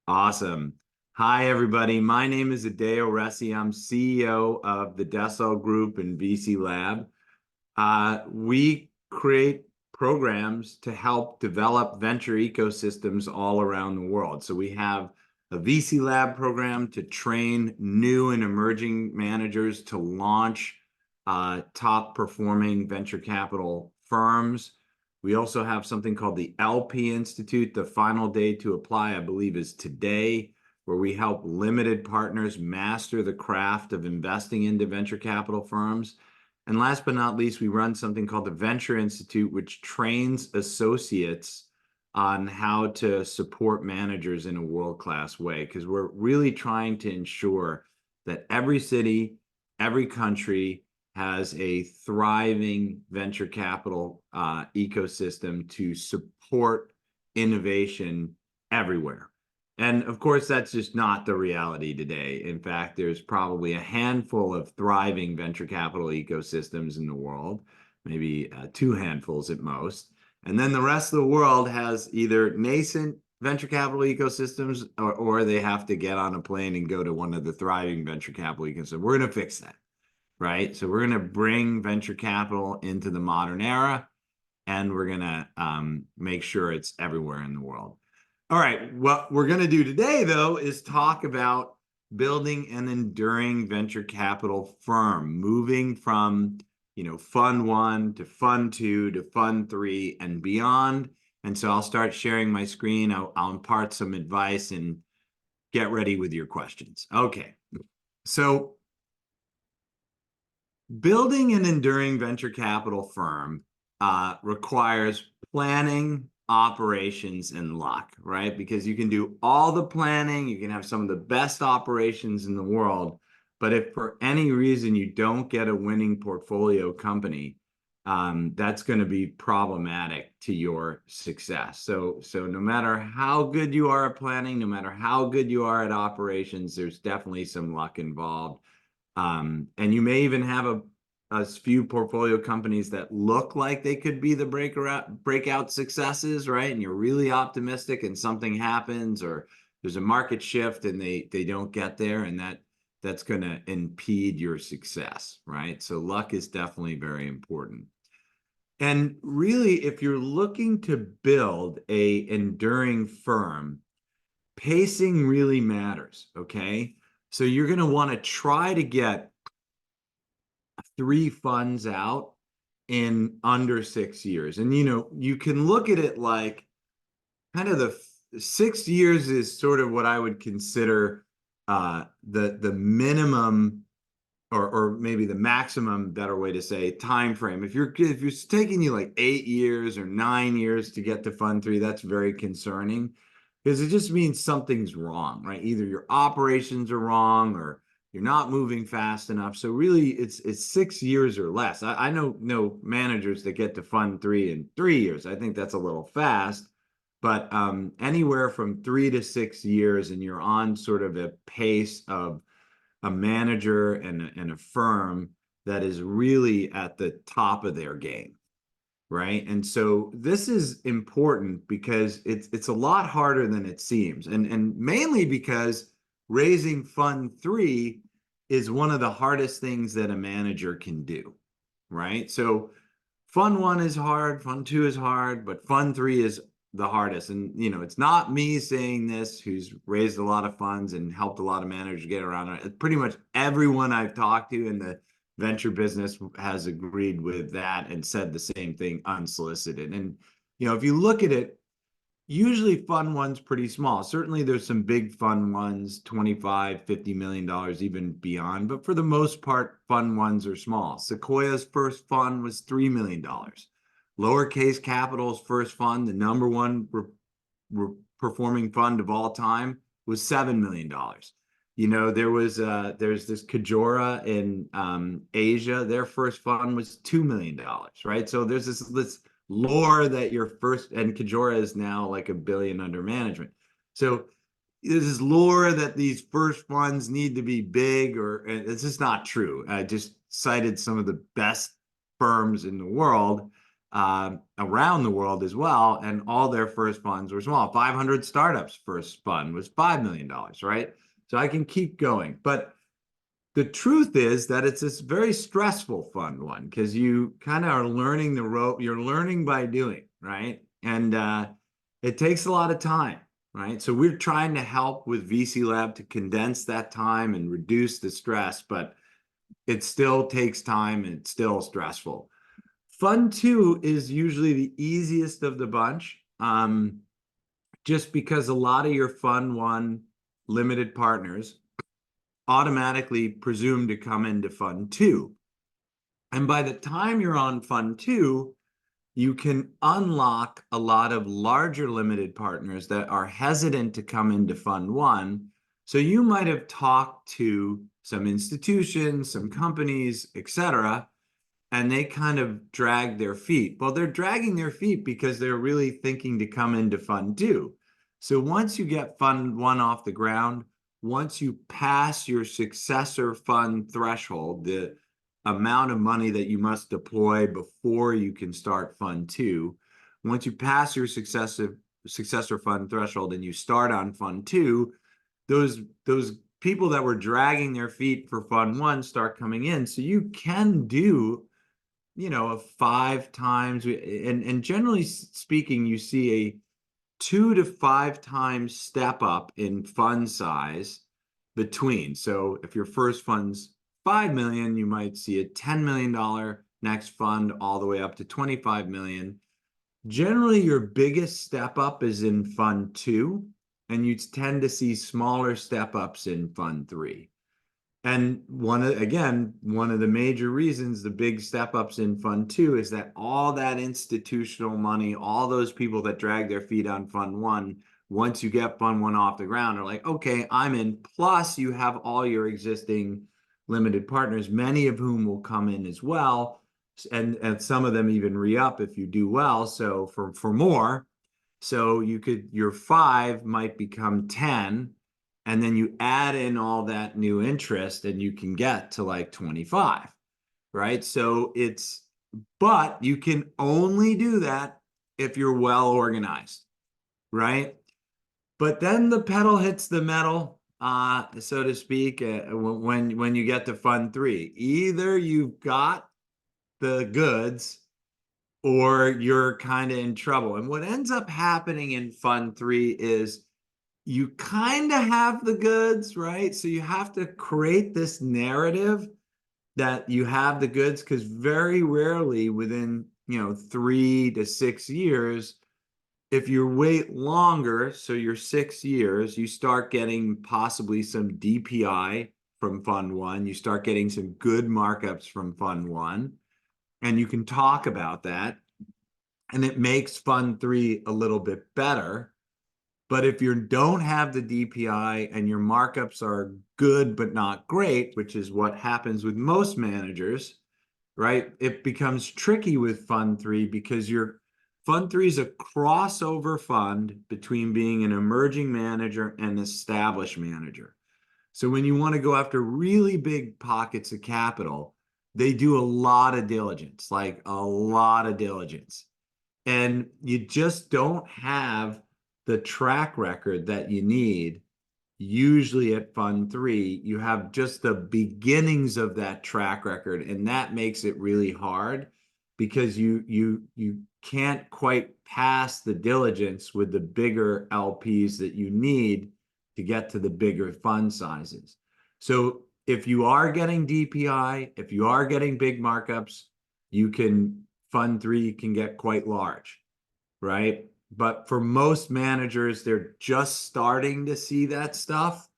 Awesome. Hi, everybody. My name is Adeo Ressi. I'm CEO of the Dessel Group and VC Lab. We create programs to help develop venture ecosystems all around the world. So we have a VC Lab program to train new and emerging managers to launch top performing venture capital firms. We also have something called the LP Institute. The final day to apply, I believe, is today, where we help limited partners master the craft of investing into venture capital firms. And last but not least, we run something called the Venture Institute, which trains associates on how to support managers in a world-class way, because we're really trying to ensure that every city, every country has a thriving venture capital ecosystem to support innovation everywhere. And of course, that's just not the reality today. In fact, there's probably a handful of thriving venture capital ecosystems in the world, maybe two handfuls at most. And then the rest of the world has either nascent venture capital ecosystems or they have to get on a plane and go to one of the thriving venture capital ecosystems. We're going to fix that, right? So we're going to bring venture capital into the modern era, and we're going to make sure it's everywhere in the world. All right, what we're going to do today, though, is talk about building an enduring venture capital firm, moving from, fund one to fund two to fund three and beyond. And so I'll start sharing my screen. I'll impart some advice and get ready with your questions. Okay, so building an enduring venture capital firm requires planning, operations, and luck, right? Because you can do all the planning, you can have some of the best operations in the world, but if for any reason you don't get a winning portfolio company, that's going to be problematic to your success. So no matter how good you are at planning, no matter how good you are at operations, there's definitely some luck involved. And you may even have a few portfolio companies that look like they could be the breakout successes, right? And you're really optimistic and something happens, or there's a market shift and they don't get there, and that's going to impede your success, right? So luck is definitely very important. And really, if you're looking to build a enduring firm, pacing really matters, okay? So you're going to want to try to get 3 funds out in under 6 years. And you can look at it like kind of the 6 years is sort of what I would consider the minimum or maybe the maximum, better way to say, time frame. If it's taking you like 8 years or 9 years to get to fund 3, that's very concerning, because it just means something's wrong, right? Either your operations are wrong or you're not moving fast enough. So really, it's 6 years or less. I know managers that get to fund 3 in 3 years. I think that's a little fast, but anywhere from 3 to 6 years, and you're on sort of a pace of a manager and a firm that is really at the top of their game, right? And so this is important because it's a lot harder than it seems, and mainly because raising fund 3 is one of the hardest things that a manager can do, right? So fund 1 is hard, fund 2 is hard, but fund 3 is the hardest. And it's not me saying this, who's raised a lot of funds and helped a lot of managers get around it. Pretty much everyone I've talked to in the venture business has agreed with that and said the same thing unsolicited. And if you look at it, usually fund 1's pretty small. Certainly there's some big fund 1's, 25, $50 million, even beyond. But for the most part, fund 1's are small. Sequoia's first fund was $3 million. Lowercase Capital's first fund, the number one performing fund of all time, was $7 million. There's this Kajora in Asia. Their first fund was $2 million, right? So there's this lore that your first, and Kajora is now like $1 billion under management. So there's this lore that these first funds need to be big, or it's just not true. I just cited some of the best firms in the world around the world as well, and all their first funds were small. 500 startups first fund was $5 million, right? So I can keep going. But the truth is that it's this very stressful fund one, because you kind of are learning the rope. You're learning by doing, right? And it takes a lot of time, right? So we're trying to help with VC Lab to condense that time and reduce the stress, but it still takes time and it's still stressful. Fund two is usually the easiest of the bunch, just because a lot of your fund one limited partners automatically presume to come into fund two. And by the time you're on fund two, you can unlock a lot of larger limited partners that are hesitant to come into fund one. So you might have talked to some institutions, some companies, etc., and they kind of drag their feet. Well, they're dragging their feet because they're really thinking to come into fund two. So once you get fund one off the ground, once you pass your successor fund threshold, the amount of money that you must deploy before you can start fund two, once you pass your successor fund threshold and you start on fund two, those people that were dragging their feet for fund one start coming in. So you can do, a 5 times, and generally speaking, you see a 2 to 5 times step up in fund size between. So if your first fund's 5 million, you might see a $10 million next fund all the way up to 25 million. Generally, your biggest step up is in fund two, and you tend to see smaller step ups in fund three. And one of the major reasons the big step ups in fund two is that all that institutional money, all those people that drag their feet on fund one, once you get fund one off the ground, are like, okay, I'm in. Plus, you have all your existing limited partners, many of whom will come in as well. And some of them even re-up if you do well. So for more. So your 5 might become 10, and then you add in all that new interest and you can get to like 25, right? So but you can only do that if you're well organized, right? But then the pedal hits the metal, so to speak, when you get to fund three. Either you've got the goods or you're kind of in trouble. And what ends up happening in fund three is you kind of have the goods, right? So you have to create this narrative that you have the goods, because very rarely within, 3 to 6 years, if you wait longer, so you're 6 years, you start getting possibly some DPI from fund one, you start getting some good markups from fund one, and you can talk about that, and it makes fund three a little bit better. But if you don't have the DPI and your markups are good but not great, which is what happens with most managers, right? It becomes tricky with fund three, because your fund three is a crossover fund between being an emerging manager and established manager. So when you want to go after really big pockets of capital, they do a lot of diligence, like a lot of diligence. And you just don't have the track record that you need. Usually at fund three, you have just the beginnings of that track record, and that makes it really hard, because you can't quite pass the diligence with the bigger LPs that you need to get to the bigger fund sizes. So if you are getting DPI, if you are getting big markups, fund three can get quite large, right? But for most managers, they're just starting to see that stuff,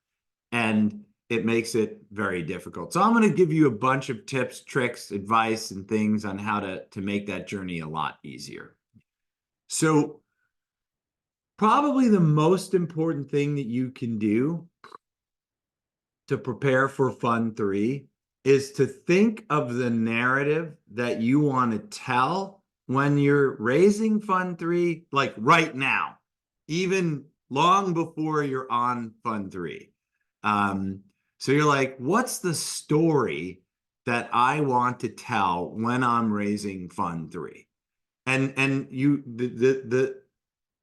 and it makes it very difficult. So I'm going to give you a bunch of tips, tricks, advice, and things on how to make that journey a lot easier. So probably the most important thing that you can do to prepare for fund three is to think of the narrative that you want to tell when you're raising fund three, like right now, even long before you're on fund three. So you're like, what's the story that I want to tell when I'm raising fund three? And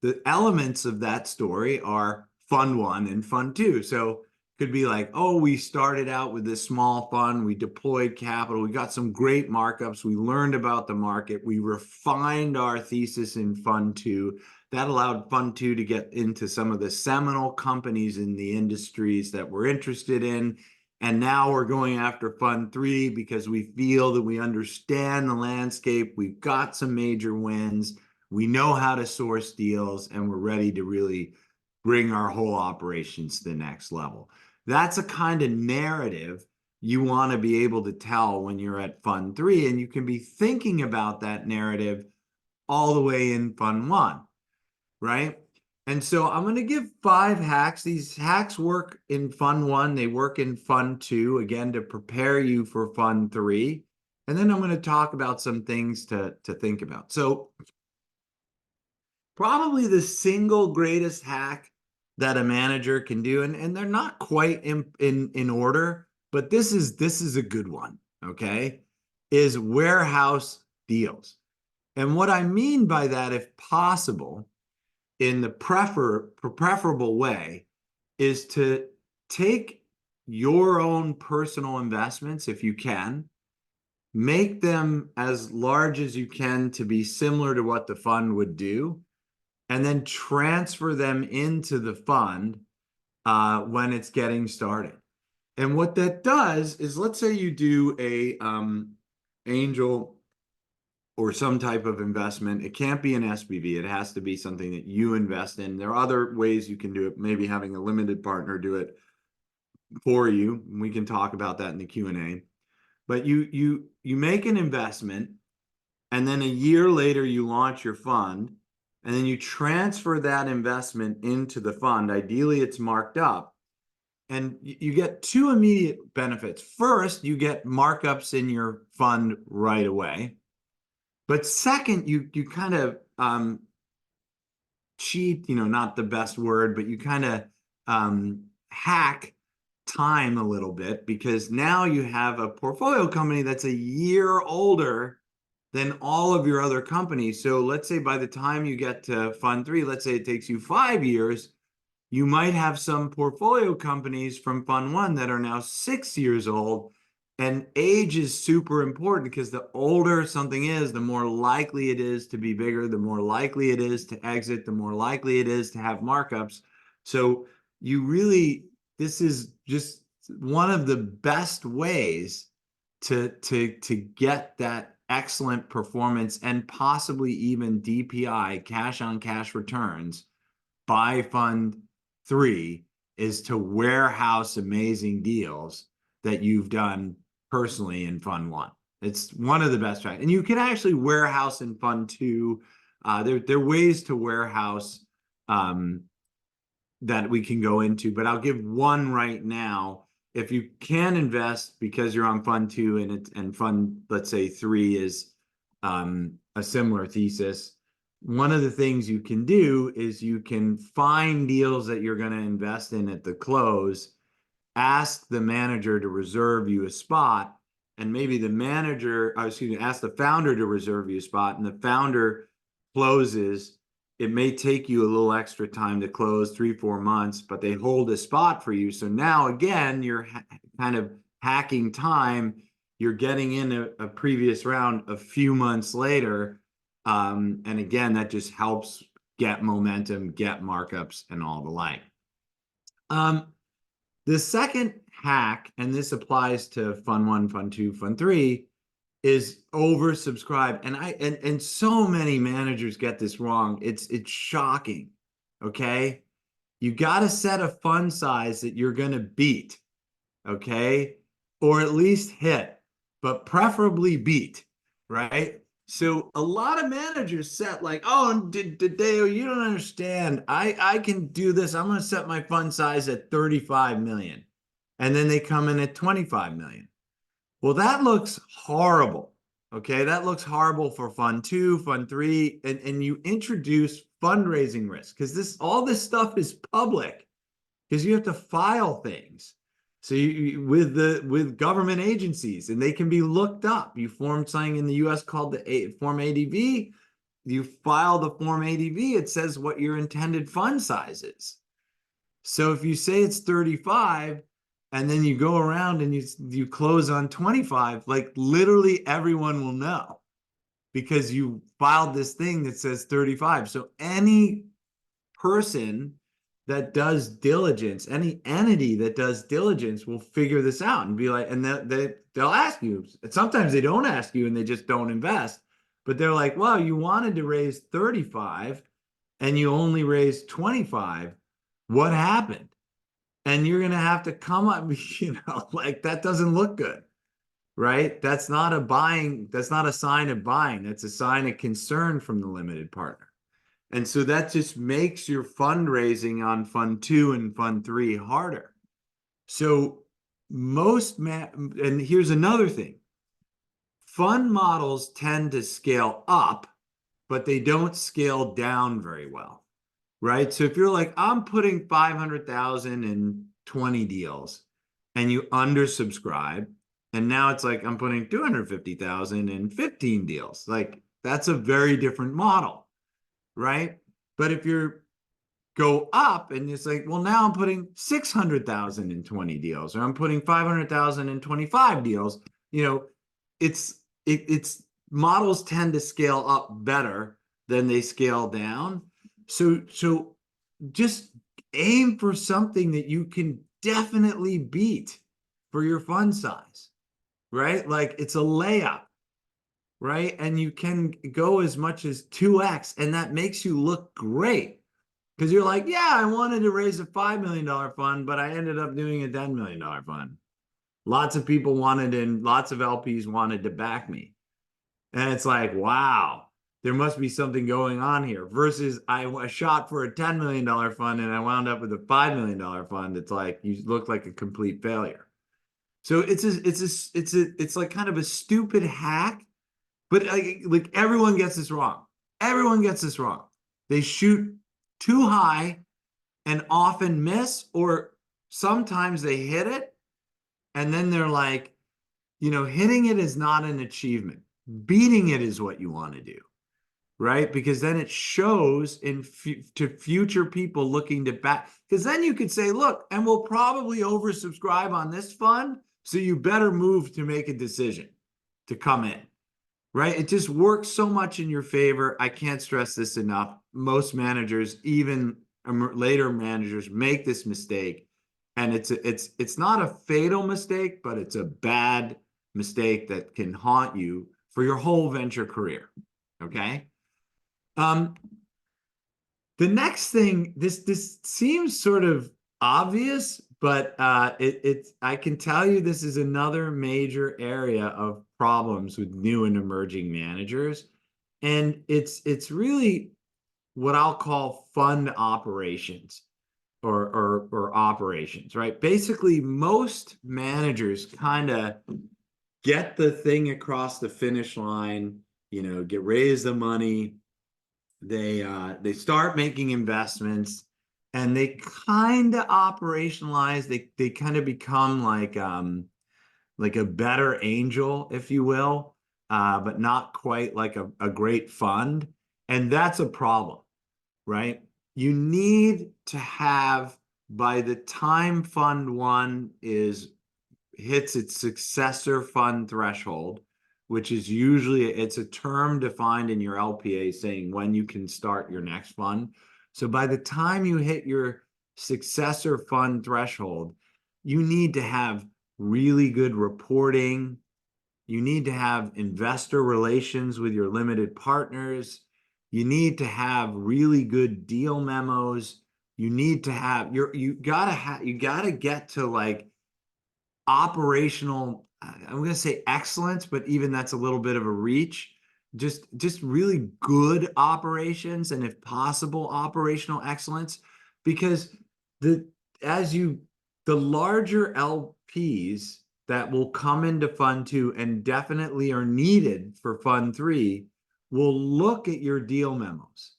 the elements of that story are fund one and fund two. So it could be like, oh, we started out with this small fund, we deployed capital, we got some great markups, we learned about the market, we refined our thesis in fund two. That allowed fund two to get into some of the seminal companies in the industries that we're interested in. And now we're going after fund three because we feel that we understand the landscape. We've got some major wins. We know how to source deals, and we're ready to really bring our whole operations to the next level. That's a kind of narrative you want to be able to tell when you're at fund three, and you can be thinking about that narrative all the way in fund one, right? And so I'm going to give 5 hacks. These hacks work in fund one, they work in fund two, again, to prepare you for fund three. And then I'm going to talk about some things to think about. So probably the single greatest hack that a manager can do, and they're not quite in order, but this is a good one, okay, is warehouse deals. And what I mean by that, if possible, in the preferable way, is to take your own personal investments, if you can, make them as large as you can to be similar to what the fund would do, and then transfer them into the fund when it's getting started. And what that does is, let's say you do a angel or some type of investment. It can't be an SPV. It has to be something that you invest in. There are other ways you can do it, maybe having a limited partner do it for you. We can talk about that in the Q&A. But you make an investment, and then a year later you launch your fund, and then you transfer that investment into the fund. Ideally, it's marked up, and you get 2 immediate benefits. First, you get markups in your fund right away. But second, you kind of cheat, not the best word, but you kind of hack time a little bit, because now you have a portfolio company that's a year older than all of your other companies. So let's say by the time you get to fund three, let's say it takes you 5 years, you might have some portfolio companies from fund one that are now 6 years old. And age is super important, because the older something is, the more likely it is to be bigger, the more likely it is to exit, the more likely it is to have markups. So this is just one of the best ways to get that excellent performance, and possibly even DPI, cash on cash returns, by fund three, is to warehouse amazing deals that you've done personally in fund one. It's one of the best tracks. And you can actually warehouse in fund two. There are ways to warehouse that we can go into, but I'll give one right now. If you can invest because you're on fund two, and fund, let's say three, is a similar thesis, one of the things you can do is you can find deals that you're going to invest in at the close, ask the manager to reserve you a spot, and maybe the manager, ask the founder to reserve you a spot, and the founder closes. It may take you a little extra time to close, 3-4 months, but they hold a spot for you. So now, again, you're kind of hacking time. You're getting in a previous round a few months later. And again, that just helps get momentum, get markups, and all the like. The second hack, and this applies to fund one, fund two, fund three, is oversubscribe. And so many managers get this wrong. It's shocking. Okay. You got to set a fund size that you're going to beat. Okay. Or at least hit, but preferably beat. Right. So a lot of managers set like, oh, Deo, you don't understand. I can do this. I'm going to set my fund size at 35 million. And then they come in at 25 million. Well, that looks horrible. Okay, that looks horrible for fund two, fund three, and you introduce fundraising risk, because all this stuff is public, because you have to file things. So with government agencies, and they can be looked up. You form something in the U.S. called the Form ADV. you file the Form ADV, it says what your intended fund size is. So if you say it's 35 and then you go around and you close on 25, like literally everyone will know because you filed this thing that says 35. So any person that does diligence, any entity that does diligence will figure this out and be like, and they'll ask you. Sometimes they don't ask you and they just don't invest, but they're like, well, you wanted to raise 35 and you only raised 25. What happened? And you're going to have to come up, like that doesn't look good, right? That's not a buying, that's not a sign of buying. That's a sign of concern from the limited partner. And so that just makes your fundraising on fund 2 and fund 3 harder. So and here's another thing. Fund models tend to scale up, but they don't scale down very well, right? So if you're like, I'm putting 500,000 in 20 deals and you undersubscribe, and now it's like, I'm putting 250,000 in 15 deals. Like that's a very different model, right? But if you go up and it's like, well, now I'm putting 600,000 in 20 deals, or I'm putting 500,000 in 25 deals, it's models tend to scale up better than they scale down. So just aim for something that you can definitely beat for your fund size, right? Like it's a layup, right? And you can go as much as 2x, and that makes you look great because you're like, yeah, I wanted to raise a $5 million fund, but I ended up doing a $10 million fund. Lots of people wanted, and lots of LPs wanted to back me. And it's like, wow, there must be something going on here. Versus I shot for a $10 million fund and I wound up with a $5 million fund. It's like you look like a complete failure. So it's like kind of a stupid hack, but like everyone gets this wrong. Everyone gets this wrong. They shoot too high and often miss, or sometimes they hit it and then they're like, hitting it is not an achievement. Beating it is what you want to do, right? Because then it shows to future people looking to back. Because then you could say, look, and we'll probably oversubscribe on this fund, so you better move to make a decision to come in, right? It just works so much in your favor. I can't stress this enough. Most managers, even later managers, make this mistake, and it's not a fatal mistake, but it's a bad mistake that can haunt you for your whole venture career. Okay. The next thing, this seems sort of obvious, but I can tell you this is another major area of problems with new and emerging managers, and it's really what I'll call fund operations or operations, right? Basically, most managers kind of get the thing across the finish line, raise the money, they start making investments, and they kind of operationalize. They kind of become like a better angel, if you will, but not quite like a great fund. And that's a problem, right? You need to have, by the time fund 1 hits its successor fund threshold, which is usually, it's a term defined in your LPA saying when you can start your next fund. So by the time you hit your successor fund threshold, you need to have really good reporting. You need to have investor relations with your limited partners. You need to have really good deal memos. You need to have you gotta get to like operational, I'm going to say excellence, but even that's a little bit of a reach. Just really good operations, and if possible, operational excellence, because the larger LPs that will come into fund 2 and definitely are needed for fund 3 will look at your deal memos.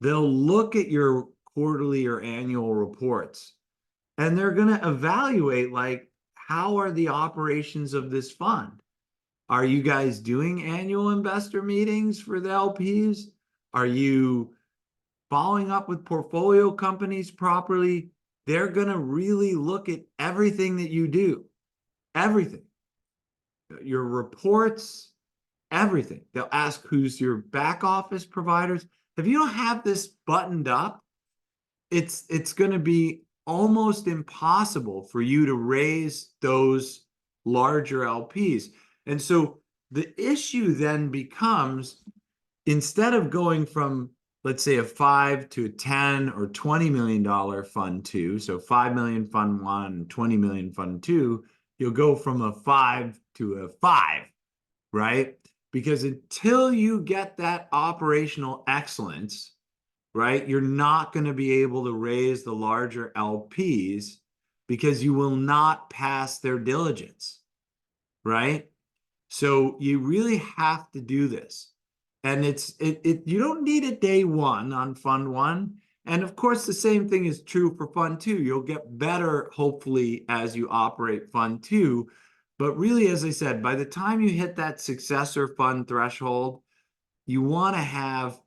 They'll look at your quarterly or annual reports, and they're going to evaluate, like, how are the operations of this fund? Are you guys doing annual investor meetings for the LPs? Are you following up with portfolio companies properly? They're going to really look at everything that you do, everything, your reports, everything. They'll ask who's your back office providers. If you don't have this buttoned up, it's going to be almost impossible for you to raise those larger LPs. And so the issue then becomes, instead of going from, let's say, a 5 to a 10 or $20 million fund two, so 5 million fund one, 20 million fund two, you'll go from a 5 to a 5, right? Because until you get that operational excellence, right, you're not going to be able to raise the larger LPs because you will not pass their diligence, right? So you really have to do this. And you don't need it day one on fund one. And of course, the same thing is true for fund two. You'll get better, hopefully, as you operate fund two. But really, as I said, by the time you hit that successor fund threshold, you want to have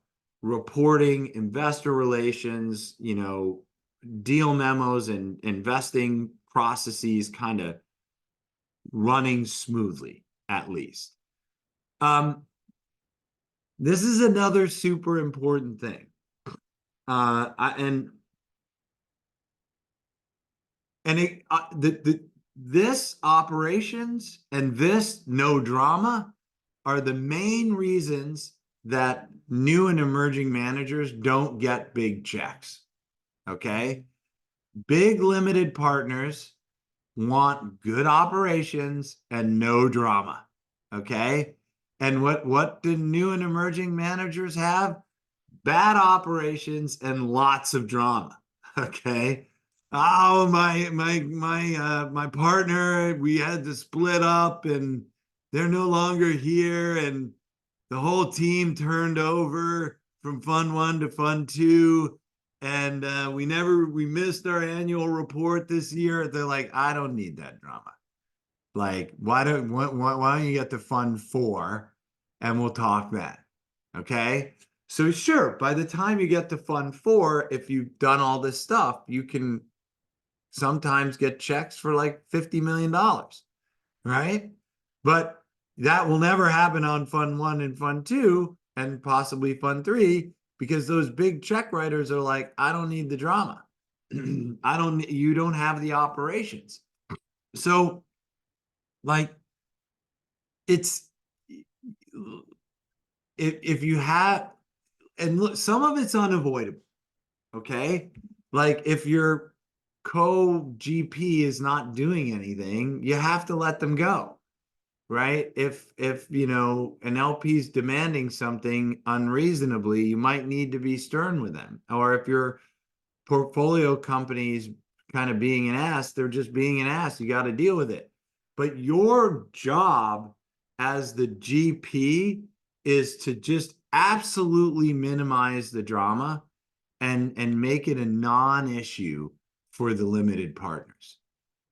reporting, investor relations, deal memos and investing processes kind of running smoothly, at least. This is another super important thing. This operations and this no drama are the main reasons that new and emerging managers don't get big checks. Okay. Big limited partners want good operations and no drama. Okay. And what do new and emerging managers have? Bad operations and lots of drama. Okay. Oh, my partner, we had to split up and they're no longer here, and the whole team turned over from fund one to fund two, and we missed our annual report this year. They're like, I don't need that drama. Like, why don't you get to fund four and we'll talk then? Okay. So sure, by the time you get to fund four, if you've done all this stuff, you can sometimes get checks for like $50 million, right? But that will never happen on fund one and fund two and possibly fund three, because those big check writers are like, I don't need the drama. You don't have the operations. So like, it's, if you have, and look, some of it's unavoidable. Okay. Like if your co-GP is not doing anything, you have to let them go, right? If an LP is demanding something unreasonably, you might need to be stern with them. Or if your portfolio company's kind of being an ass, they're just being an ass. You got to deal with it. But your job as the GP is to just absolutely minimize the drama and make it a non-issue for the limited partners,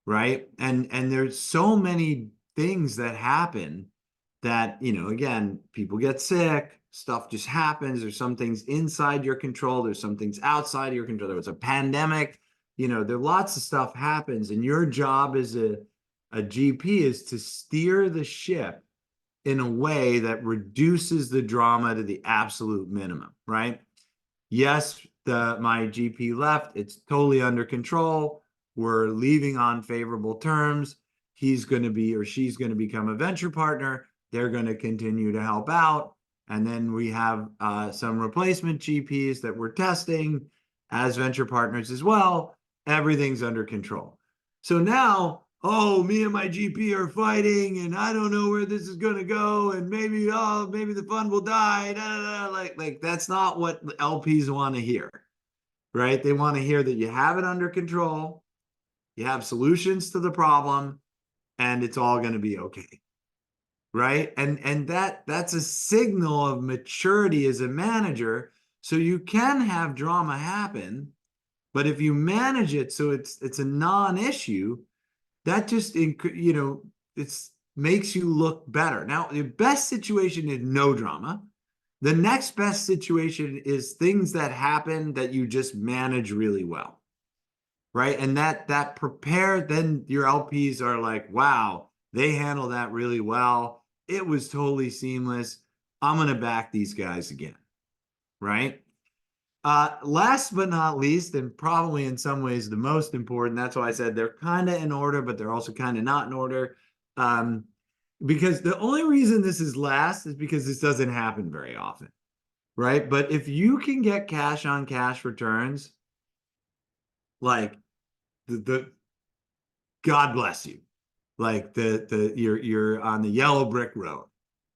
right? And there's so many things that happen that, again, people get sick, stuff just happens. There's some things inside your control, there's some things outside of your control. There was a pandemic, there lots of stuff happens, and your job as a GP is to steer the ship in a way that reduces the drama to the absolute minimum, right? Yes, my GP left. It's totally under control. We're leaving on favorable terms. He's going to be, or she's going to become a venture partner. They're going to continue to help out. And then we have some replacement GPs that we're testing as venture partners as well. Everything's under control. So now, oh, me and my GP are fighting, and I don't know where this is going to go, and maybe the fund will die. Like that's not what LPs want to hear, right? They want to hear that you have it under control, you have solutions to the problem, and it's all going to be okay, right? And that's a signal of maturity as a manager. So you can have drama happen, but if you manage it so it's a non-issue, that just makes you look better. Now, the best situation is no drama, The next best situation is things that happen that you just manage really well, right? And that prepare, then your LPs are like, wow, they handle that really well. It was totally seamless. I'm going to back these guys again, right? Last but not least, and probably in some ways the most important, that's why I said they're kind of in order, but they're also kind of not in order. Um, because the only reason this is last is because this doesn't happen very often, right? But if you can get cash on cash returns, like the God bless you. Like you're on the yellow brick road,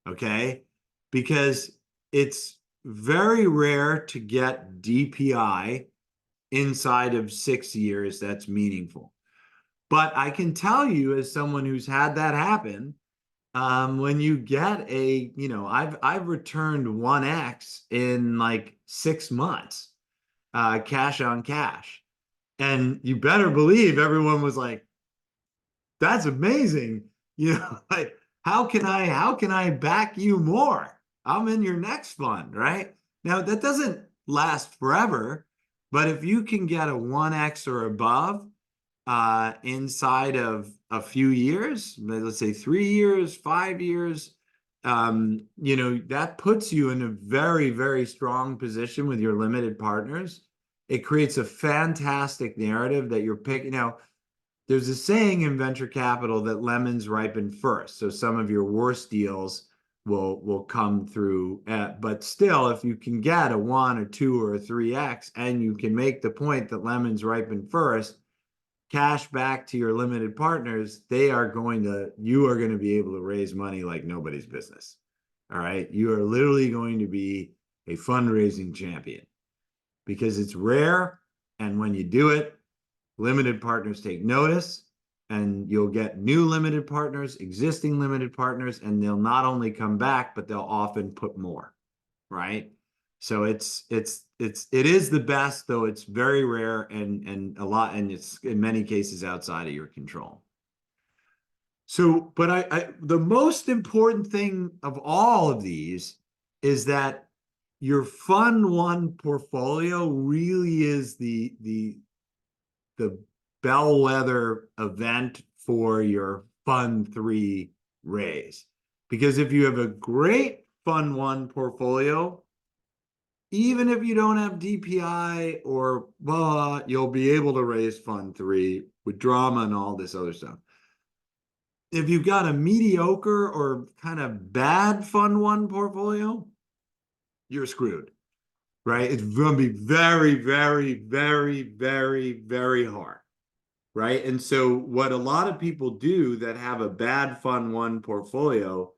okay? Because it's very rare to get DPI inside of 6 years that's meaningful. But I can tell you, as someone who's had that happen, when you get I've returned 1x in like 6 months, cash on cash. And you better believe everyone was like, that's amazing. Like, how can I back you more? I'm in your next fund, right? Now that doesn't last forever, but if you can get a 1x or above inside of a few years, let's say 3 years, 5 years, that puts you in a very, very strong position with your limited partners. It creates a fantastic narrative that you're picking. Now, there's a saying in venture capital that lemons ripen first. So some of your worst deals will come through. But still, if you can get a 1 or 2 or a 3x and you can make the point that lemons ripen first, cash back to your limited partners, you are going to be able to raise money like nobody's business. All right. You are literally going to be a fundraising champion because it's rare. And when you do it, limited partners take notice, and you'll get new limited partners, existing limited partners, and they'll not only come back, but they'll often put more, right? So it is the best, though it's very rare and it's in many cases outside of your control. So, but the most important thing of all of these is that your fund one portfolio really is the bellwether event for your fund three raise. Because if you have a great fund one portfolio, even if you don't have DPI or blah, you'll be able to raise fund three with drama and all this other stuff. If you've got a mediocre or kind of bad fund one portfolio, you're screwed, right? It's going to be very, very, very, very, very hard. Right. And so what a lot of people do that have a bad fund one portfolio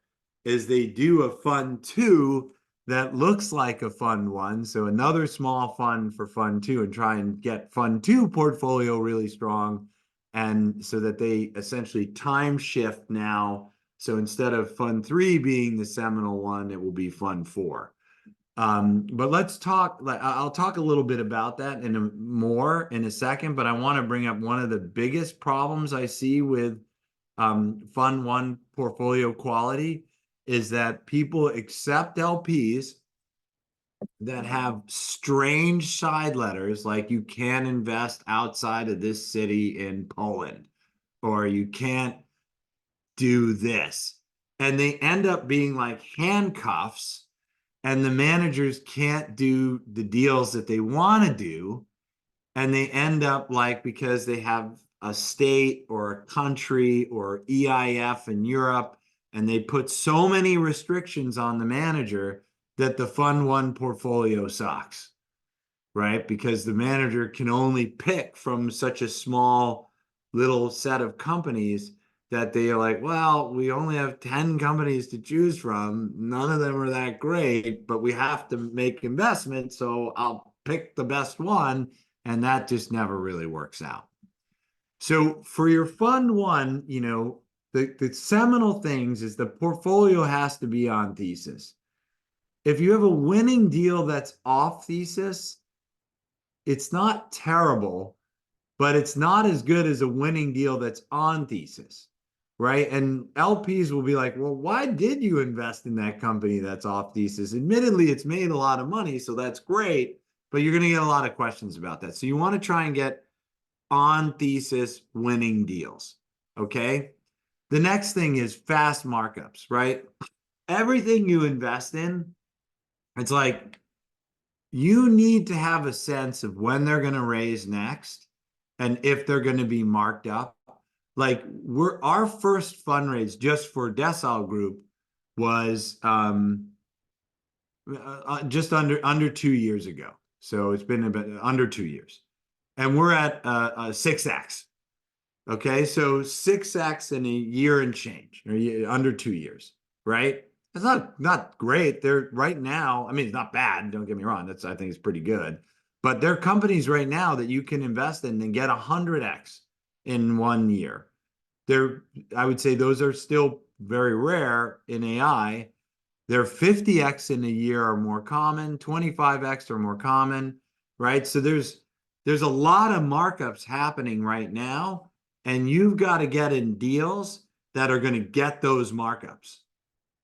is they do a fund two that looks like a fund one. So another small fund for fund two and try and get fund two portfolio really strong. And so that they essentially time shift now. So instead of fund three being the seminal one, it will be fund four. But I'll talk a little bit about that more in a second, but I want to bring up one of the biggest problems I see with fund one portfolio quality is that people accept LPs that have strange side letters, like you can't invest outside of this city in Poland, or you can't do this. And they end up being like handcuffs, and the managers can't do the deals that they want to do. And they end up like, because they have a state or a country or EIF in Europe, and they put so many restrictions on the manager that the fund one portfolio sucks, right? Because the manager can only pick from such a small little set of companies that they are like, well, we only have 10 companies to choose from. None of them are that great, but we have to make investments. So I'll pick the best one. And that just never really works out. So for your fund one, the seminal things is the portfolio has to be on thesis. If you have a winning deal that's off thesis, it's not terrible, but it's not as good as a winning deal that's on thesis, right? And LPs will be like, well, why did you invest in that company that's off thesis? Admittedly, it's made a lot of money, so that's great, but you're going to get a lot of questions about that. So you want to try and get on thesis winning deals. Okay. The next thing is fast markups, right? Everything you invest in, it's like you need to have a sense of when they're going to raise next and if they're going to be marked up. Like our first fundraise just for Decile Group was just under 2 years ago. So it's been about under 2 years, and we're at 6x. Okay, so 6x in a year and change, or under 2 years, right? It's not great. They're right now. I mean, it's not bad. Don't get me wrong. I think it's pretty good. But there are companies right now that you can invest in and get 100x in 1 year. I would say those are still very rare in AI. They're 50x in a year are more common, 25x are more common, right? So there's a lot of markups happening right now, and you've got to get in deals that are going to get those markups.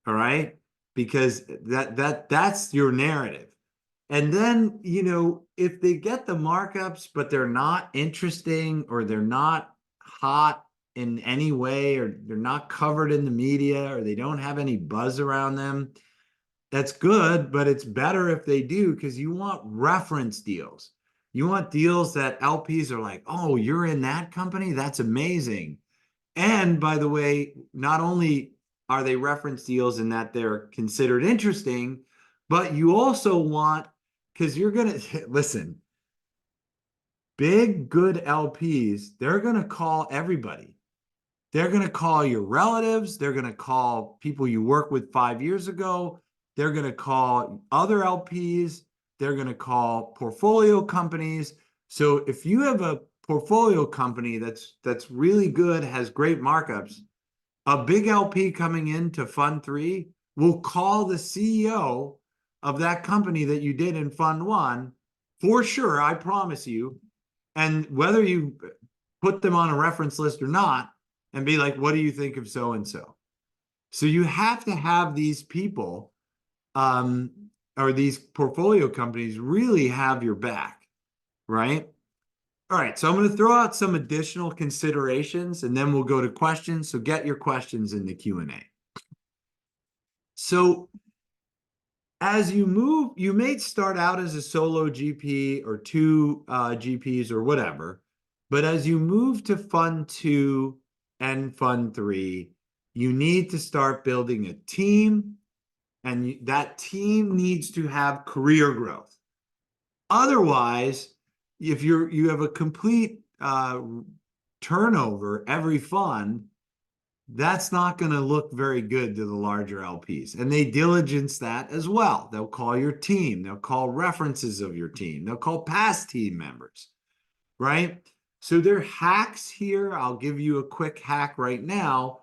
All right? Because that's your narrative. And then, if they get the markups, but they're not interesting or they're not hot in any way, or they're not covered in the media, or they don't have any buzz around them, that's good, but it's better if they do, because you want reference deals. You want deals that LPs are like, oh, you're in that company? That's amazing. And by the way, not only are they reference deals in that they're considered interesting, but you also want, because you're going to listen, big, good LPs, they're going to call everybody. They're going to call your relatives. They're going to call people you worked with 5 years ago. They're going to call other LPs. They're going to call portfolio companies. So if you have a portfolio company that's really good, has great markups, a big LP coming into Fund 3 will call the CEO of that company that you did in Fund 1 for sure, I promise you. And whether you put them on a reference list or not, and be like, what do you think of so and so? So you have to have these people, or these portfolio companies really have your back, right? All right, so I'm going to throw out some additional considerations, and then we'll go to questions. So get your questions in the Q&A. So as you move, you may start out as a solo GP or two GPs or whatever, but as you move to Fund 2 and Fund 3, you need to start building a team, and that team needs to have career growth. Otherwise, if you have a complete turnover every fund, that's not going to look very good to the larger LPs. And they diligence that as well. They'll call your team. They'll call references of your team. They'll call past team members, right? So there are hacks here. I'll give you a quick hack right now.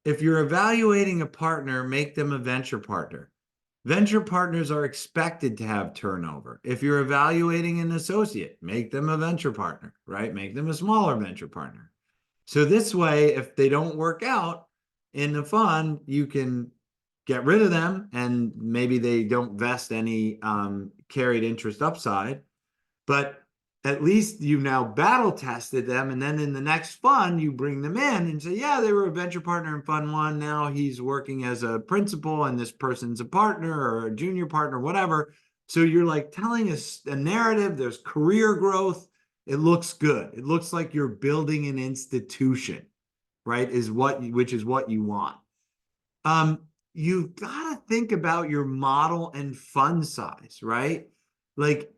If you're evaluating a partner, make them a venture partner. Venture partners are expected to have turnover. If you're evaluating an associate, make them a venture partner, right? Make them a smaller venture partner. So this way, if they don't work out in the fund, you can get rid of them, and maybe they don't vest any carried interest upside, but at least you've now battle tested them. And then in the next fund, you bring them in and say, yeah, they were a venture partner in Fund 1. Now he's working as a principal, and this person's a partner or a junior partner, whatever. So you're like telling us a narrative. There's career growth. It looks good. It looks like you're building an institution, right? Which is what you want. You've got to think about your model and fund size, right? Like,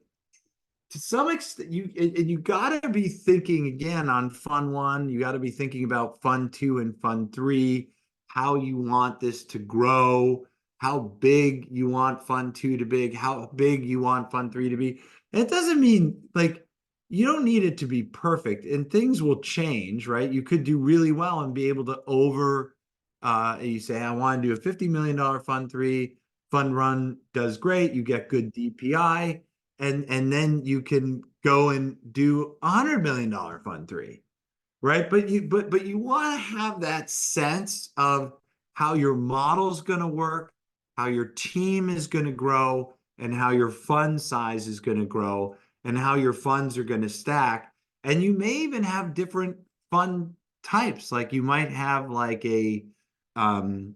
to some extent, you got to be thinking again on Fund 1. You got to be thinking about Fund 2 and Fund 3, how you want this to grow, how big you want Fund 2 to be, how big you want Fund 3 to be. And it doesn't mean like you don't need it to be perfect, and things will change, right? You could do really well and be able to you say, I want to do a $50 million Fund 3, Fund Run does great, you get good DPI. And then you can go and do $100 million Fund 3. right? But you want to have that sense of how your model's going to work, how your team is going to grow, and how your fund size is going to grow, and how your funds are going to stack. And you may even have different fund types. Like you might have like a an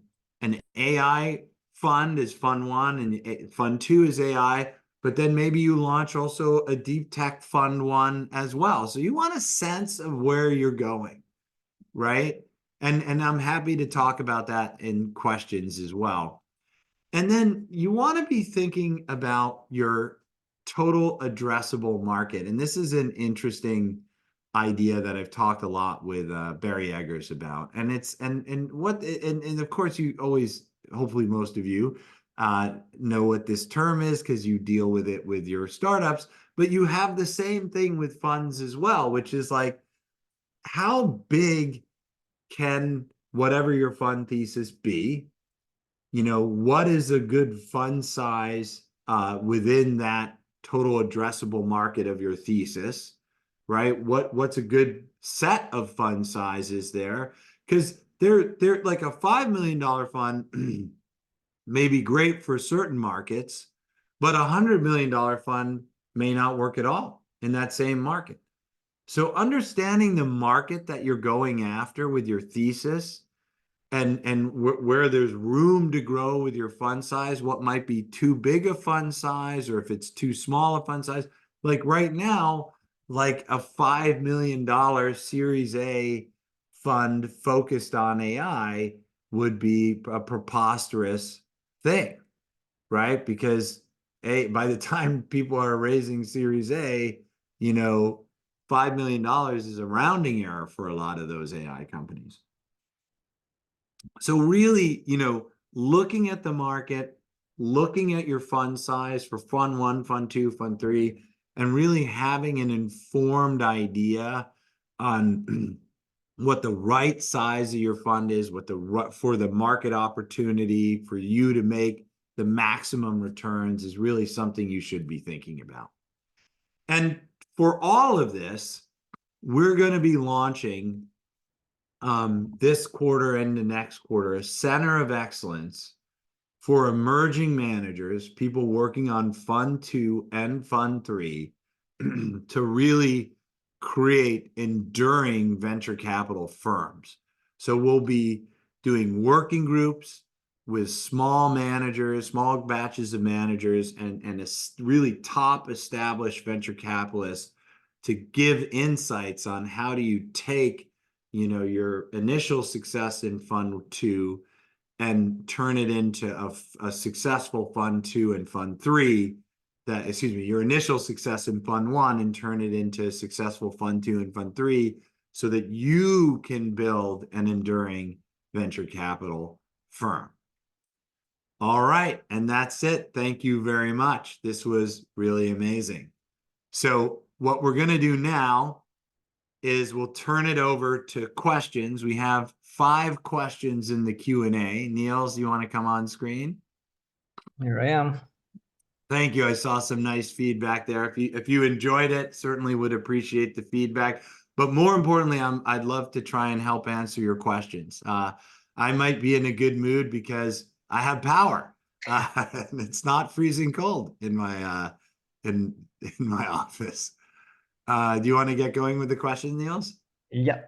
AI fund is fund one, and fund two is AI. But then maybe you launch also a deep tech fund one as well. So you want a sense of where you're going, right? And I'm happy to talk about that in questions as well. And then you want to be thinking about your total addressable market. And this is an interesting idea that I've talked a lot with Barry Eggers about. And it's and of course you always, hopefully most of you know what this term is because you deal with it with your startups, but you have the same thing with funds as well, which is like how big can whatever your fund thesis be? What is a good fund size within that total addressable market of your thesis, right? What's a good set of fund sizes there? Because they're like a $5 million fund may be great for certain markets, but $100 million fund may not work at all in that same market. So understanding the market that you're going after with your thesis and where there's room to grow with your fund size, what might be too big a fund size, or if it's too small a fund size. Like right now, like a $5 million Series A fund focused on AI would be a preposterous thing, right? Because by the time people are raising Series A, $5 million is a rounding error for a lot of those AI companies. So really, looking at the market, looking at your fund size for fund one, fund two, fund three, and really having an informed idea on what the right size of your fund is, for the market opportunity for you to make the maximum returns is really something you should be thinking about. And for all of this, we're going to be launching this quarter and the next quarter, a center of excellence for emerging managers, people working on fund two and fund three, to really create enduring venture capital firms. So we'll be doing working groups with small managers, small batches of managers, and a really top established venture capitalists to give insights on how do you take your initial success in fund two and turn it into a successful fund two and fund three, your initial success in fund one and turn it into a successful fund two and fund three, so that you can build an enduring venture capital firm. All right, and that's it. Thank you very much. This was really amazing. So what we're going to do now is we'll turn it over to questions. We have 5 questions in the Q&A. Niels, you want to come on screen? Here I am. Thank you. I saw some nice feedback there. If you enjoyed it, certainly would appreciate the feedback. But more importantly, I'd love to try and help answer your questions. I might be in a good mood because I have power. And it's not freezing cold in my in my office. Do you want to get going with the question, Niels? Yeah.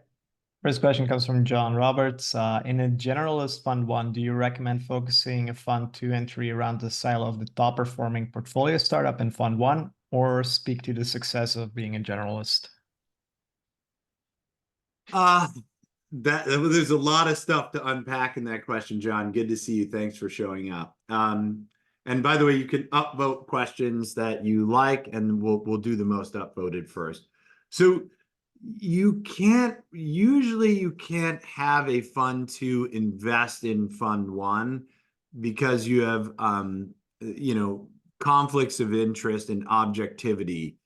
First question comes from John Roberts. In a generalist fund one, do you recommend focusing a fund two and three around the style of the top performing portfolio startup in fund one, or speak to the success of being a generalist? There's a lot of stuff to unpack in that question, John. Good to see you. Thanks for showing up. And by the way, you can upvote questions that you like, and we'll do the most upvoted first. So you can't have a fund to invest in fund one because you have conflicts of interest and objectivity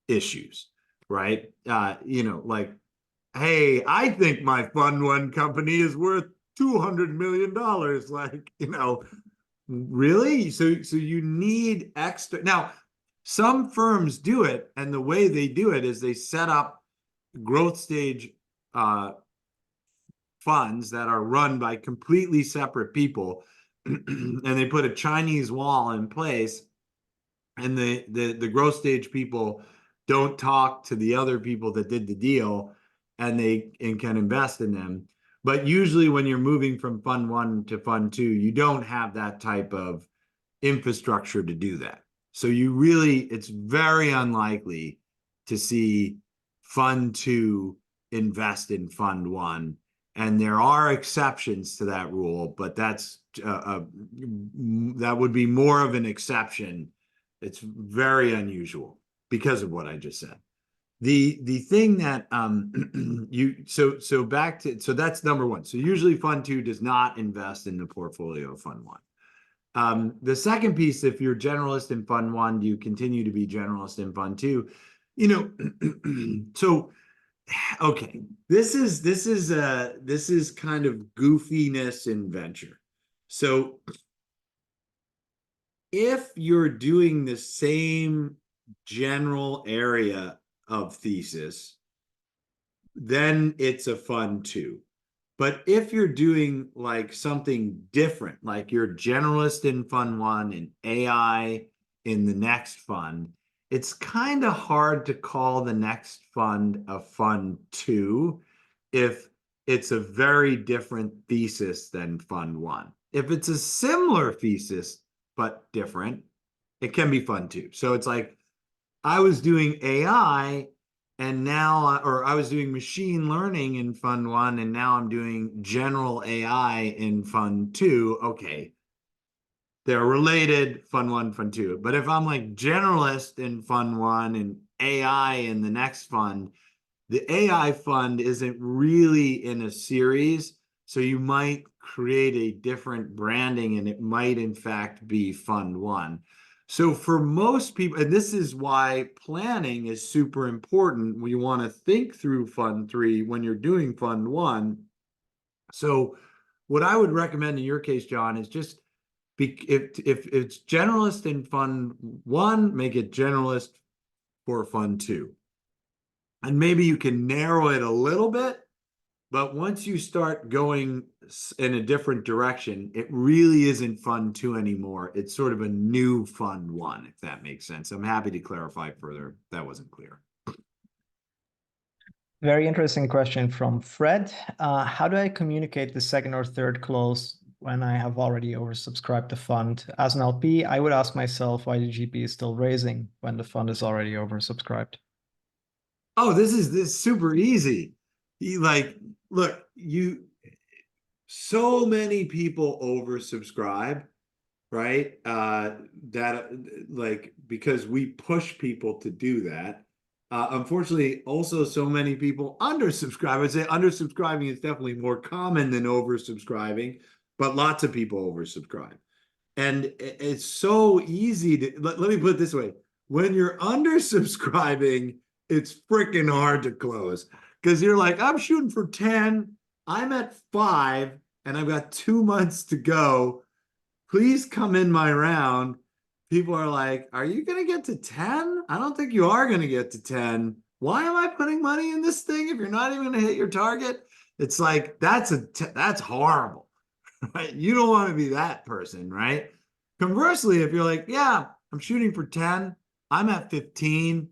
issues, right? Like, hey, I think my fund one company is worth $200 million. Like, really? So you need extra. Now, some firms do it, and the way they do it is they set up growth stage funds that are run by completely separate people, and they put a Chinese wall in place, and the growth stage people don't talk to the other people that did the deal, and can invest in them. But usually when you're moving from fund one to fund two, you don't have that type of infrastructure to do that. So it's very unlikely to see fund two invest in fund one. And there are exceptions to that rule, but that would be more of an exception. It's very unusual because of what I just said. The thing that so that's number one. So usually fund two does not invest in the portfolio of fund one. The second piece, if you're generalist in fund one, do you continue to be generalist in fund two? So okay, this is kind of goofiness in venture. So if you're doing the same general area of thesis, then it's a fund two. But if you're doing like something different, like you're generalist in fund one and AI in the next fund, it's kind of hard to call the next fund a fund two if it's a very different thesis than fund one. If it's a similar thesis but different, it can be fund two. So it's like I was doing AI and now, or I was doing machine learning in fund one, and now I'm doing general AI in fund two. Okay, they're related, fund one, fund two. But if I'm like generalist in fund one and AI in the next fund, the AI fund isn't really in a series. So you might create a different branding and it might in fact be fund one. So for most people, and this is why planning is super important when you want to think through fund three when you're doing fund one. So what I would recommend in your case, John, is just if it's generalist in fund one, make it generalist for fund two. And maybe you can narrow it a little bit, but once you start going in a different direction, it really isn't fund two anymore. It's sort of a new fund one, if that makes sense. I'm happy to clarify further if that wasn't clear. Very interesting question from Fred. How do I communicate the second or third close when I have already oversubscribed the fund? As an LP, I would ask myself why the GP is still raising when the fund is already oversubscribed. Oh, this is super easy. Look, so many people oversubscribe, right? Because we push people to do that. Unfortunately, also so many people undersubscribe. I'd say undersubscribing is definitely more common than oversubscribing, but lots of people oversubscribe. And it's so easy to, let me put it this way. When you're undersubscribing, it's freaking hard to close because you're like, I'm shooting for 10, I'm at 5, and I've got 2 months to go. Please come in my round. People are like, are you going to get to 10? I don't think you are going to get to 10. Why am I putting money in this thing if you're not even going to hit your target? It's like, that's horrible, right? You don't want to be that person, right? Conversely, if you're like, yeah, I'm shooting for 10, I'm at 15.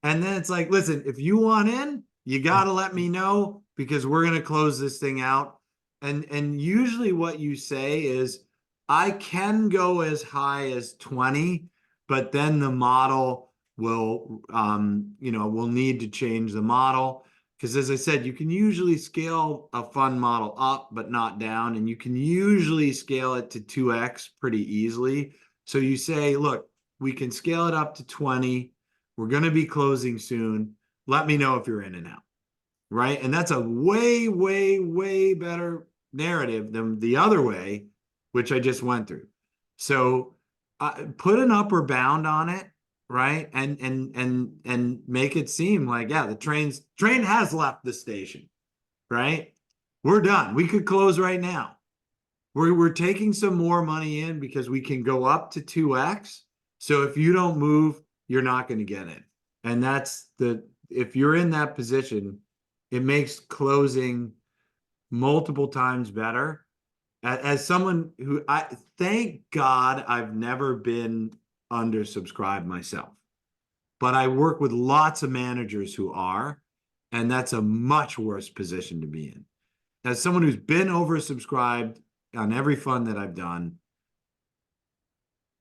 And then it's like, listen, if you want in, you got to let me know because we're going to close this thing out. And usually what you say is, I can go as high as 20, but then the model will, we'll need to change the model. Because as I said, you can usually scale a fund model up, but not down. And you can usually scale it to 2x pretty easily. So you say, look, we can scale it up to 20. We're going to be closing soon. Let me know if you're in and out. Right. And that's a way, way, way better narrative than the other way, which I just went through. So put an upper bound on it, right? And make it seem like, yeah, the train has left the station, right? We're done. We could close right now. We're taking some more money in because we can go up to 2x. So if you don't move, you're not going to get it. And if you're in that position, It makes closing multiple times better. As someone who, thank God I've never been undersubscribed myself, but I work with lots of managers who are, and that's a much worse position to be in. As someone who's been oversubscribed on every fund that I've done,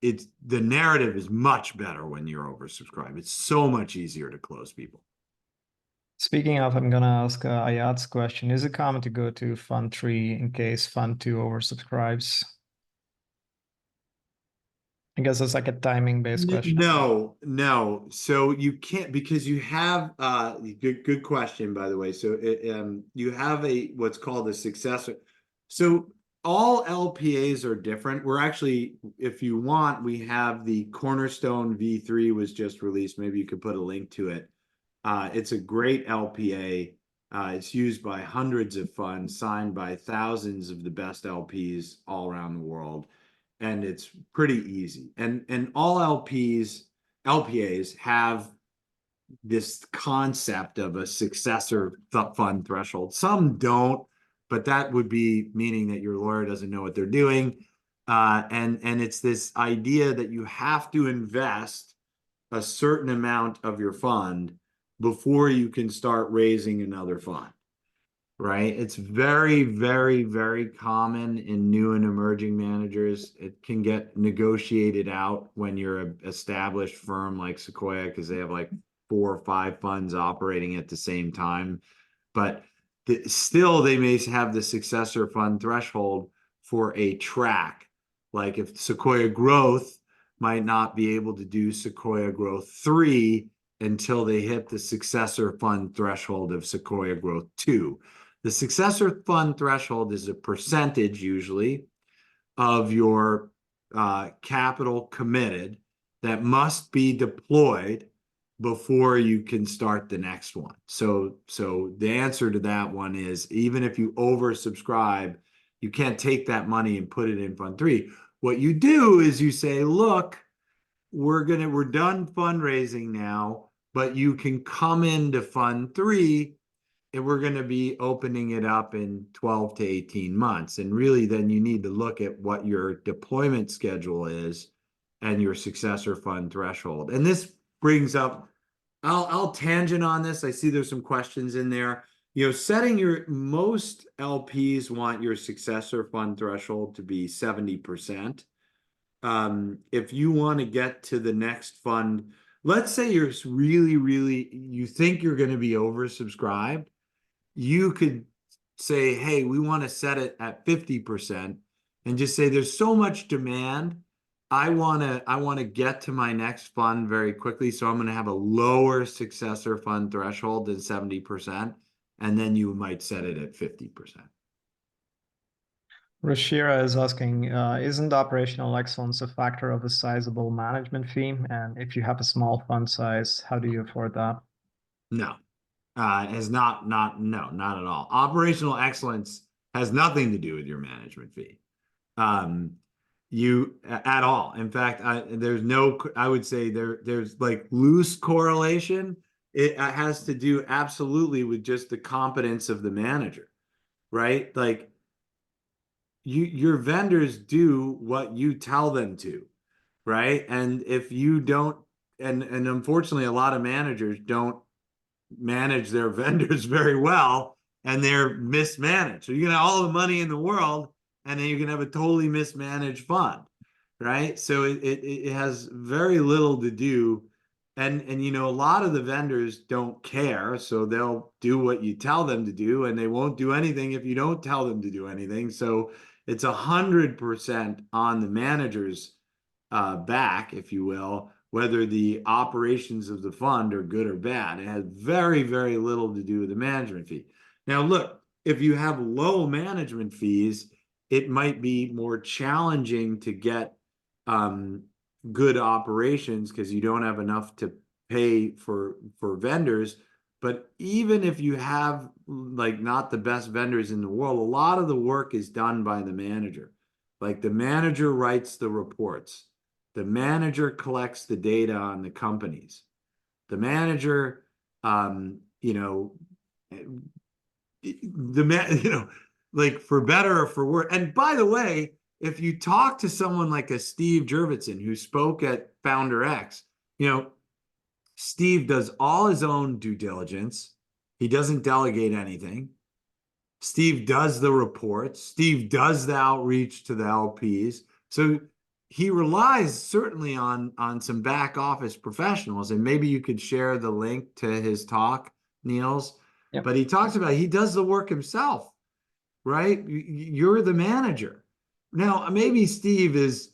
it's the narrative is much better when you're oversubscribed. It's so much easier to close people. Speaking of, I'm gonna ask Ayad's question. Is it common to go to Fund 3 in case Fund 2 oversubscribes? I guess it's like a timing-based question. No, no. So you can't, because you have good question, by the way. So you have what's called a successor. So all LPAs are different. We're actually, if you want, we have the Cornerstone V3 was just released. Maybe you could put a link to it. It's a great LPA. It's used by hundreds of funds, signed by thousands of the best LPs all around the world, and it's pretty easy. And all LPAs have this concept of a successor fund threshold. Some don't, but that would be meaning that your lawyer doesn't know what they're doing. And it's this idea that you have to invest a certain amount of your fund before you can start raising another fund, right? It's very, very, very common in new and emerging managers. It can get negotiated out when you're an established firm like Sequoia, because they have like 4 or 5 funds operating at the same time. But still, they may have the successor fund threshold for a track. Like if Sequoia Growth might not be able to do Sequoia Growth 3 until they hit the successor fund threshold of Sequoia Growth 2. The successor fund threshold is a percentage usually of your capital committed that must be deployed before you can start the next one. So the answer to that one is, even if you oversubscribe, you can't take that money and put it in Fund 3. What you do is you say, look, we're done fundraising now, but you can come into Fund 3 and we're going to be opening it up in 12 to 18 months. And really, then you need to look at what your deployment schedule is and your successor fund threshold. And this brings up, I'll tangent on this. I see there's some questions in there. Setting most LPs want your successor fund threshold to be 70%. If you want to get to the next fund, let's say you're you think you're going to be oversubscribed, you could say, hey, we want to set it at 50% and just say there's so much demand. I want to get to my next fund very quickly. So I'm going to have a lower successor fund threshold than 70%. And then you might set it at 50%. Rashira is asking, isn't operational excellence a factor of a sizable management fee? And if you have a small fund size, how do you afford that? No, has not at all. Operational excellence has nothing to do with your management fee. You at all. In fact, there's no, I would say there's like loose correlation. It has to do absolutely with just the competence of the manager, right? Like your vendors do what you tell them to, right? And if you don't, and unfortunately, a lot of managers don't manage their vendors very well, and they're mismanaged. So you can have all the money in the world, and then you can have a totally mismanaged fund, right? So it has very little to do, and a lot of the vendors don't care, so they'll do what you tell them to do, and they won't do anything if you don't tell them to do anything. So it's 100% on the manager's back, if you will, whether the operations of the fund are good or bad. It has very, very little to do with the management fee. Now, look, if you have low management fees, it might be more challenging to get good operations because you don't have enough to pay for vendors. But even if you have like not the best vendors in the world, a lot of the work is done by the manager. Like the manager writes the reports. The manager collects the data on the companies. The manager, like for better or for worse. And by the way, if you talk to someone like a Steve Jurvetson who spoke at Founder X, Steve does all his own due diligence. He doesn't delegate anything. Steve does the reports. Steve does the outreach to the LPs. So he relies certainly on some back office professionals. And maybe you could share the link to his talk, Niels. Yep. But he talks about he does the work himself, right? You're the manager. Now, maybe Steve is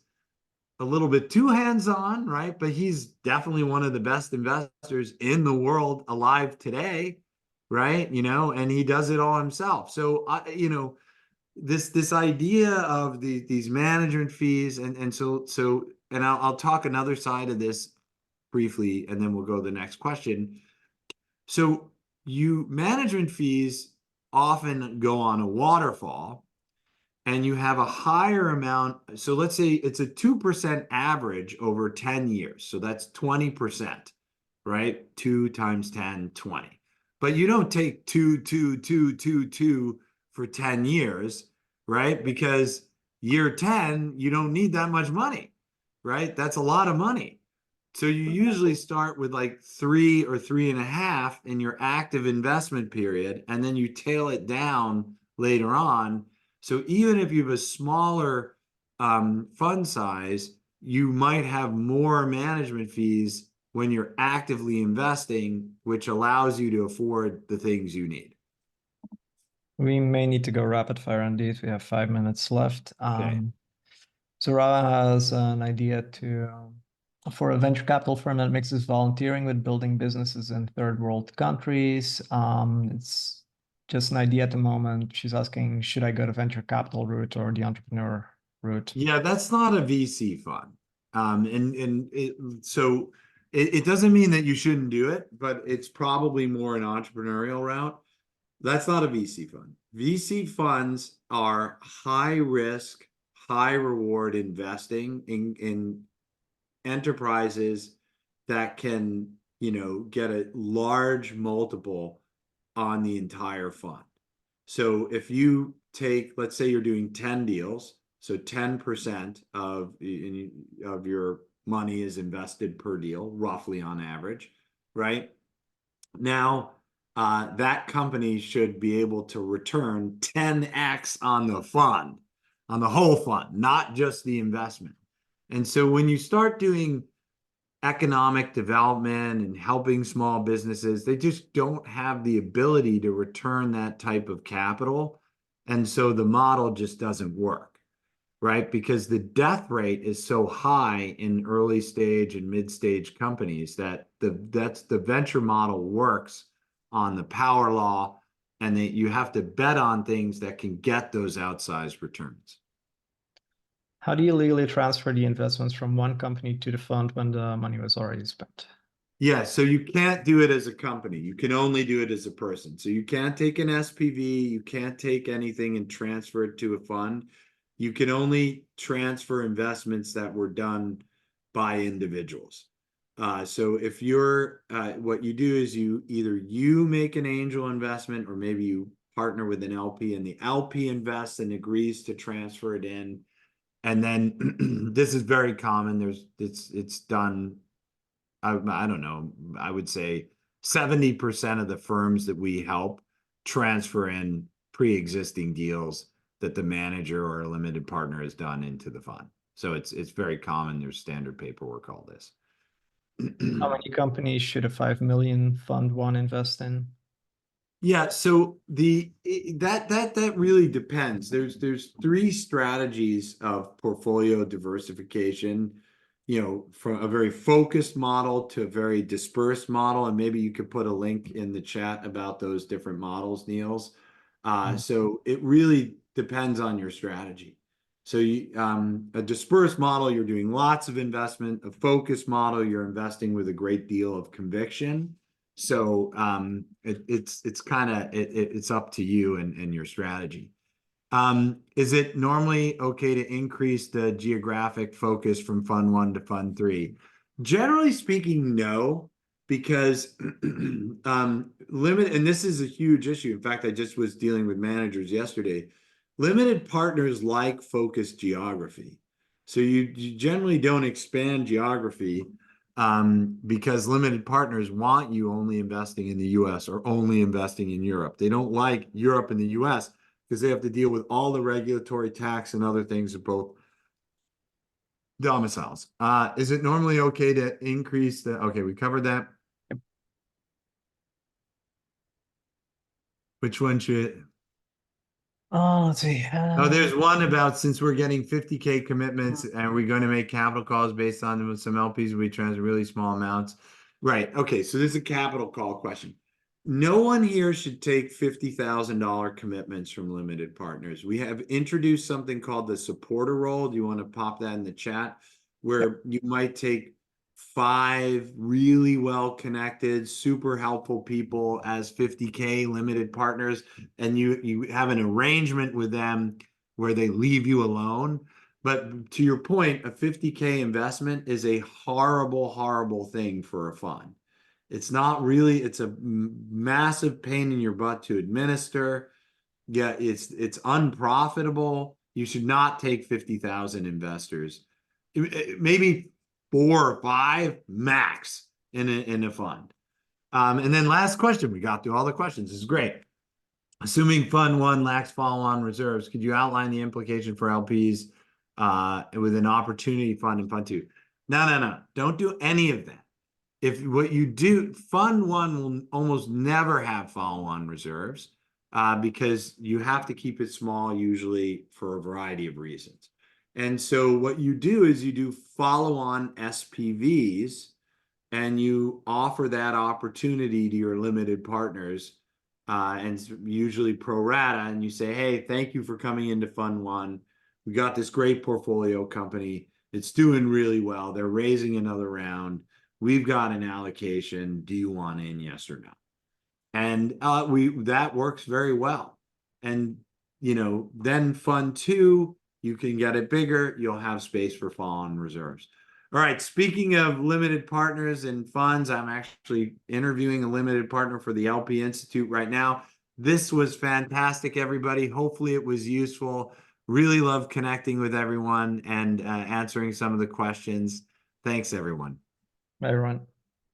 a little bit too hands-on, right? But he's definitely one of the best investors in the world alive today, right? And he does it all himself. So, this idea of these management fees, and I'll talk another side of this briefly, and then we'll go to the next question. So, management fees often go on a waterfall, and you have a higher amount. So let's say it's a 2% average over 10 years. So that's 20%, right? 2 times 10, 20. But you don't take 2, 2, 2, 2, 2 for 10 years, right? Because year 10, you don't need that much money, right? That's a lot of money. So you usually start with like 3 or 3.5 in your active investment period, and then you tail it down later on. So even if you have a smaller fund size, you might have more management fees when you're actively investing, which allows you to afford the things you need. We may need to go rapid fire on these. We have 5 minutes left. Okay. Zara has an idea for a venture capital firm that mixes volunteering with building businesses in third world countries. It's just an idea at the moment. She's asking, should I go the venture capital route or the entrepreneur route? Yeah, that's not a VC fund. So it doesn't mean that you shouldn't do it, but it's probably more an entrepreneurial route. That's not a VC fund. VC funds are high risk, high reward investing in enterprises that can, get a large multiple on the entire fund. So if you take, let's say you're doing 10 deals, so 10% of your money is invested per deal, roughly on average, right? Now, that company should be able to return 10x on the fund, on the whole fund, not just the investment. And so when you start doing economic development and helping small businesses, they just don't have the ability to return that type of capital. And so the model just doesn't work, right? Because the death rate is so high in early stage and mid stage companies that the venture model works on the power law, and that you have to bet on things that can get those outsized returns. How do you legally transfer the investments from one company to the fund when the money was already spent? Yeah, so you can't do it as a company. You can only do it as a person. So you can't take an SPV, you can't take anything and transfer it to a fund. You can only transfer investments that were done by individuals. So if you're, what you do is you make an angel investment, or maybe you partner with an LP, and the LP invests and agrees to transfer it in. And then this is very common. It's done. I don't know. I would say 70% of the firms that we help transfer in pre-existing deals that the manager or a limited partner has done into the fund. So it's very common. There's standard paperwork, all this. How many companies should a 5 million fund one invest in? Yeah, so that really depends. There's 3 strategies of portfolio diversification, from a very focused model to a very dispersed model, and maybe you could put a link in the chat about those different models, Niels. So it really depends on your strategy. So a dispersed model, you're doing lots of investment. A focused model, you're investing with a great deal of conviction. So it's kind of it's up to you and your strategy. Is it normally okay to increase the geographic focus from fund 1 to fund 3? Generally speaking, no, because limit, and this is a huge issue. In fact, I just was dealing with managers yesterday. Limited partners like focused geography. So you generally don't expand geography because limited partners want you only investing in the US or only investing in Europe. They don't like Europe and the US because they have to deal with all the regulatory tax and other things of both domiciles. Is it normally okay to increase the, okay, we covered that. Which one should, Oh, let's see. oh, there's one about since we're getting 50K commitments and we're going to make capital calls based on them with some LPs, we transfer really small amounts. Right. Okay. So this is a capital call question. No one here should take $50,000 commitments from limited partners. We have introduced something called the supporter role. Do you want to pop that in the chat? Where you might take 5 really well connected, super helpful people as 50K limited partners, and you have an arrangement with them where they leave you alone. But to your point, a 50K investment is a horrible, horrible thing for a fund. It's not really, it's a massive pain in your butt to administer. Yeah, it's unprofitable. You should not take 50,000 investors. Maybe 4 or 5 max in a fund. And then last question, we got through all the questions. This is great. Assuming fund 1 lacks follow-on reserves, could you outline the implication for LPs with an opportunity fund in fund 2? No. Don't do any of that. If what you do, fund 1 will almost never have follow-on reserves because you have to keep it small usually for a variety of reasons. And so what you do is you do follow-on SPVs and you offer that opportunity to your limited partners and usually pro rata, and you say, hey, thank you for coming into fund 1. We got this great portfolio company. It's doing really well. They're raising another round. We've got an allocation. Do you want in, yes or no? And that works very well. And then fund 2, you can get it bigger. You'll have space for follow-on reserves. All right. Speaking of limited partners and funds, I'm actually interviewing a limited partner for the LP Institute right now. This was fantastic, everybody. Hopefully it was useful. Really love connecting with everyone and answering some of the questions. Thanks, everyone. Bye, everyone.